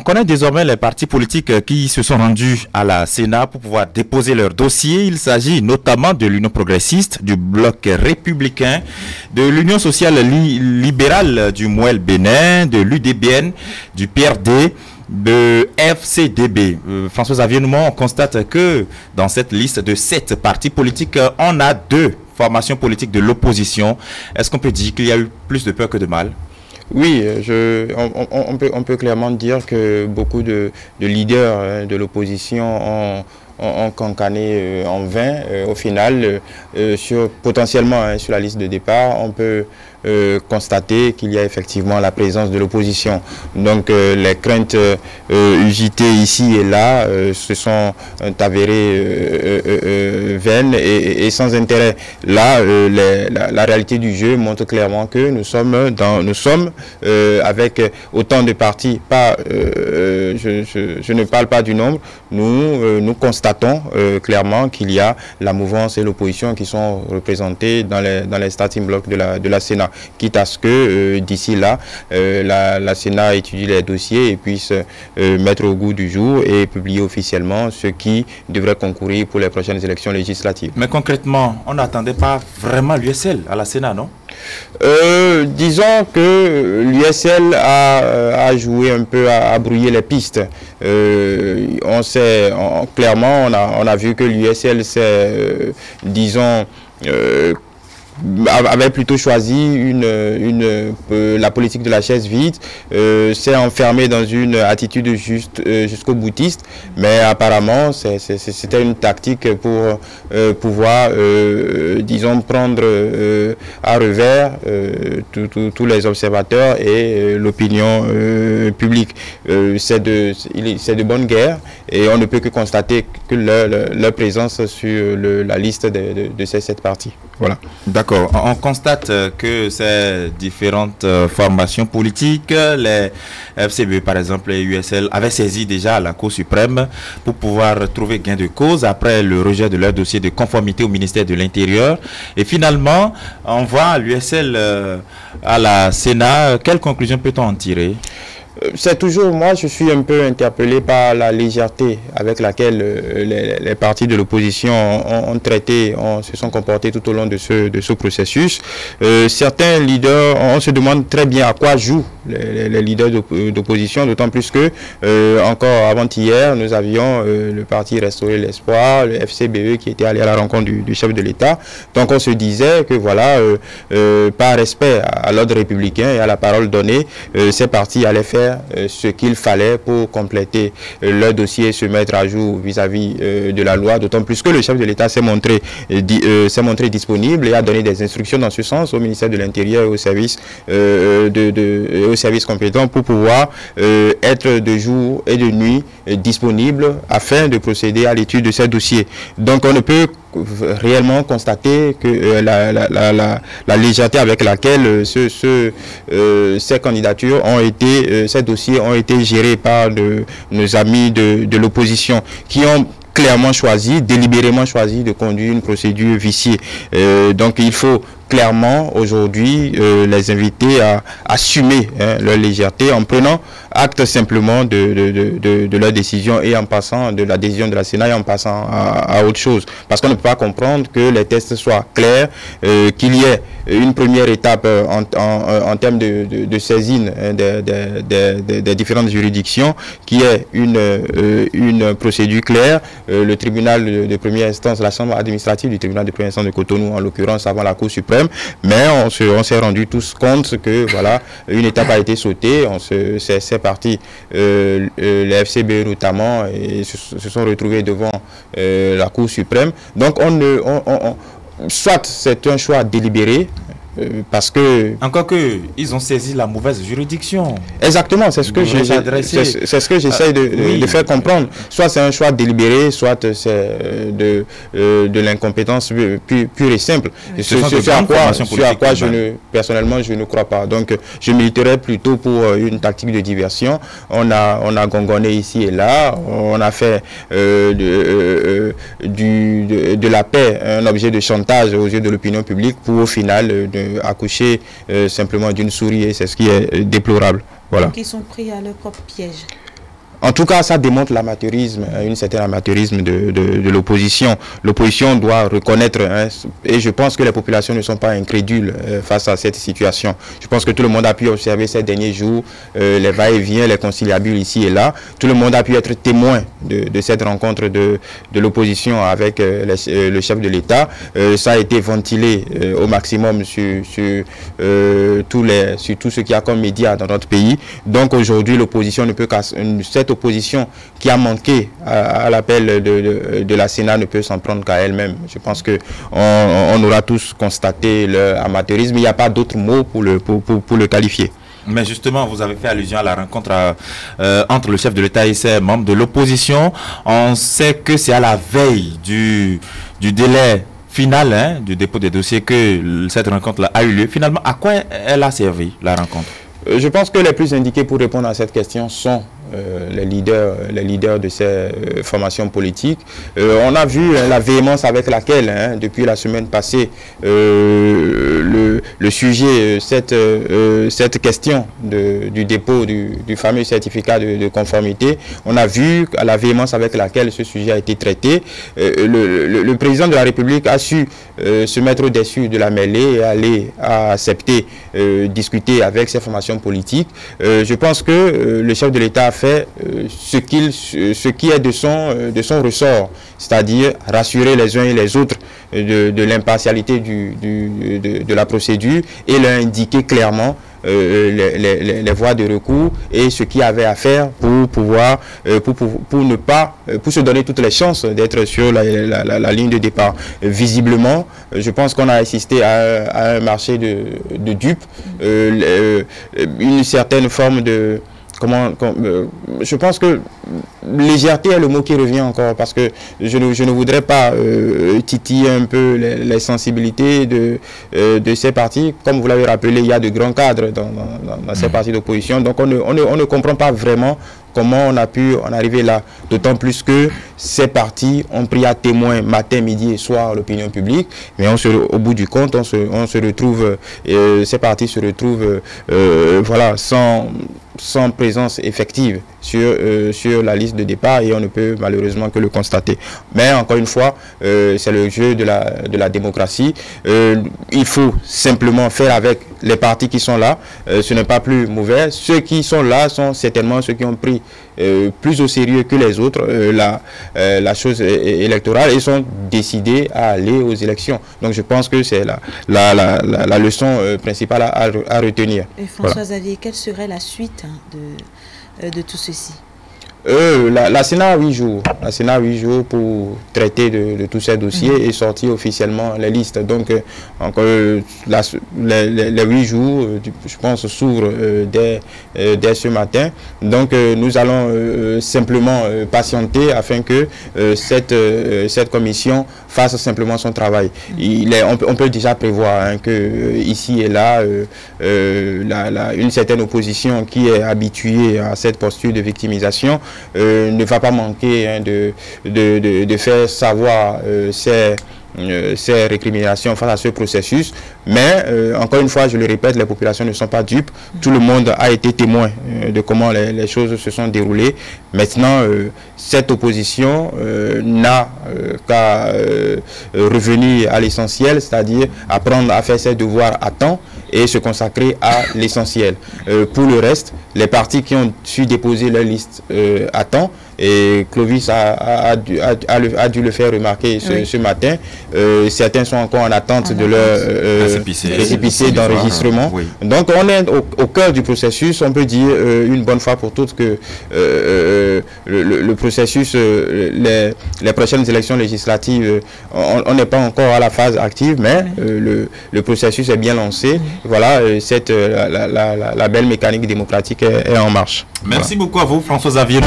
connaît désormais les partis politiques qui se sont rendus à la Sénat pour pouvoir déposer leur dossier. Il s'agit notamment de l'Union progressiste, du Bloc républicain, de l'Union sociale libérale du Mouel Bénin, de l'UDBN, du PRD, de FCDB. François Xavier Noumon, on constate que dans cette liste de 7 partis politiques, on a 2 formations politiques de l'opposition. Est-ce qu'on peut dire qu'il y a eu plus de peur que de mal? Oui, on peut clairement dire que beaucoup de leaders de l'opposition ont cancané en vain. Au final, potentiellement sur la liste de départ, on peut constater qu'il y a effectivement la présence de l'opposition. Donc les craintes UJT ici et là se sont avérées vaines et sans intérêt. Là, la réalité du jeu montre clairement que nous sommes avec autant de partis. Je ne parle pas du nombre. Nous constatons clairement qu'il y a la mouvance et l'opposition qui sont représentées dans les starting blocks de la Sénat. Quitte à ce que d'ici là, la Sénat étudie les dossiers et puisse mettre au goût du jour et publier officiellement ceux qui devraient concourir pour les prochaines élections législatives. Mais concrètement, on n'attendait pas vraiment l'USL à la Sénat, non? Disons que l'USL a joué un peu à brouiller les pistes. Clairement, on a vu que l'USL s'est, disons, avait plutôt choisi la politique de la chaise vide, s'est enfermé dans une attitude jusqu'au boutiste, mais apparemment c'était une tactique pour pouvoir, disons, prendre à revers tous les observateurs et l'opinion publique. C'est de bonne guerre et on ne peut que constater que leur présence sur la liste de ces 7 partis. Voilà. D'accord. On constate que ces différentes formations politiques, les FCB par exemple et USL, avaient saisi déjà la Cour suprême pour pouvoir trouver gain de cause après le rejet de leur dossier de conformité au ministère de l'Intérieur. Et finalement, on voit l'USL à la Sénat. Quelle conclusion peut-on en tirer? C'est toujours, moi je suis un peu interpellé par la légèreté avec laquelle les partis de l'opposition ont traité, se sont comportés tout au long de ce processus. Certains leaders, on se demande très bien à quoi jouent les leaders d'opposition, d'autant plus que encore avant-hier, nous avions le parti Restaurer l'Espoir, le FCBE qui était allé à la rencontre du chef de l'État. Donc on se disait que voilà, par respect à l'ordre républicain et à la parole donnée, ces partis allaient faire ce qu'il fallait pour compléter leur dossier et se mettre à jour vis-à-vis de la loi, d'autant plus que le chef de l'État s'est montré disponible et a donné des instructions dans ce sens au ministère de l'Intérieur et aux services compétents pour pouvoir être de jour et de nuit disponible afin de procéder à l'étude de ces dossiers. Donc on ne peut réellement constater que la légèreté avec laquelle ces candidatures ont été, ces dossiers ont été gérés par nos amis de l'opposition qui ont clairement choisi, délibérément choisi de conduire une procédure viciée. Donc il faut clairement aujourd'hui les inviter à assumer leur légèreté en prenant acte simplement de leur décision et en passant de la décision de la Sénat et en passant à autre chose. Parce qu'on ne peut pas comprendre que les tests soient clairs, qu'il y ait une première étape en termes de saisine des différentes juridictions, qu'il y ait une procédure claire. Le tribunal de première instance, la chambre administrative du tribunal de première instance de Cotonou, en l'occurrence avant la Cour suprême, mais on s'est rendu tous compte que voilà, une étape a été sautée, c'est parti, les FCB notamment, et se sont retrouvés devant la Cour suprême. Donc soit c'est un choix délibéré, parce que... Encore que, ils ont saisi la mauvaise juridiction. Exactement, c'est ce que j'essaie de faire comprendre. Soit c'est un choix délibéré, soit c'est de l'incompétence pure et simple. Ce à quoi personnellement, je ne crois pas. Donc, je militerais plutôt pour une tactique de diversion. On a gongonné ici et là. On a fait de la paix un objet de chantage aux yeux de l'opinion publique pour au final accoucher simplement d'une souris, et c'est ce qui est déplorable. Voilà. Donc ils sont pris à leur propre piège. En tout cas, ça démontre l'amateurisme, un certain amateurisme de l'opposition. L'opposition doit reconnaître, hein, et je pense que les populations ne sont pas incrédules face à cette situation. Je pense que tout le monde a pu observer ces derniers jours les va-et-vient, les conciliabules ici et là. Tout le monde a pu être témoin de cette rencontre de l'opposition avec le chef de l'État. Ça a été ventilé au maximum sur tout ce qu'il y a comme médias dans notre pays. Donc aujourd'hui, l'opposition ne peut cette opposition qui a manqué à l'appel de la Sénat ne peut s'en prendre qu'à elle-même. Je pense qu'on aura tous constaté l'amateurisme. Il n'y a pas d'autre mot pour le qualifier. Mais justement, vous avez fait allusion à la rencontre entre le chef de l'État et ses membres de l'opposition. On sait que c'est à la veille du délai final, hein, du dépôt des dossiers, que cette rencontre-là a eu lieu. Finalement, à quoi elle a servi, la rencontre? Je pense que les plus indiqués pour répondre à cette question sont les leaders de ces formations politiques. On a vu la véhémence avec laquelle, hein, depuis la semaine passée, le sujet, cette question du dépôt du fameux certificat de conformité, on a vu la véhémence avec laquelle ce sujet a été traité. Le président de la République a su se mettre au-dessus de la mêlée et aller accepter, discuter avec ces formations politiques. Je pense que le chef de l'État a fait ce qui est de son ressort, c'est-à-dire rassurer les uns et les autres de l'impartialité de la procédure et leur indiquer clairement les voies de recours et ce qu'il y avait à faire pour se donner toutes les chances d'être sur la ligne de départ. Visiblement, je pense qu'on a assisté à un marché de dupes, une certaine forme de... je pense que légèreté est le mot qui revient encore, parce que je ne voudrais pas titiller un peu les sensibilités de ces partis. Comme vous l'avez rappelé, il y a de grands cadres dans ces partis d'opposition, donc on ne comprend pas vraiment comment on a pu en arriver là, d'autant plus que ces partis ont pris à témoin matin, midi et soir l'opinion publique, mais au bout du compte, on se retrouve, ces partis se retrouvent voilà, sans présence effective sur la liste de départ, et on ne peut malheureusement que le constater. Mais encore une fois, c'est le jeu de la démocratie. Il faut simplement faire avec les partis qui sont là. Ce n'est pas plus mauvais. Ceux qui sont là sont certainement ceux qui ont pris plus au sérieux que les autres la chose électorale et sont décidés à aller aux élections. Donc je pense que c'est la leçon principale à retenir. Et François Xavier, quelle serait la suite de tout ceci? La Sénat a 8 jours. La Sénat a 8 jours pour traiter de tous ces dossiers et sortir officiellement les listes. Donc, encore les 8 jours, je pense, s'ouvrent dès ce matin. Donc, nous allons simplement patienter afin que cette commission fasse simplement son travail. On peut déjà prévoir, hein, que ici et là, une certaine opposition qui est habituée à cette posture de victimisation ne va pas manquer, hein, de faire savoir ces récriminations face à ce processus. Mais encore une fois, je le répète, les populations ne sont pas dupes. Tout le monde a été témoin de comment les choses se sont déroulées. Maintenant, cette opposition n'a qu'à revenir à l'essentiel, c'est-à-dire apprendre à faire ses devoirs à temps et se consacrer à l'essentiel. Pour le reste, les partis qui ont su déposer leur liste à temps, et Clovis a dû le faire remarquer ce matin, certains sont encore en attente de leur récépissé d'enregistrement. Oui. Donc on est au cœur du processus. On peut dire une bonne fois pour toutes que le processus, les prochaines élections législatives, on n'est pas encore à la phase active, mais le processus est bien lancé. Voilà, la belle mécanique démocratique est en marche. Merci beaucoup à vous, François Xavier.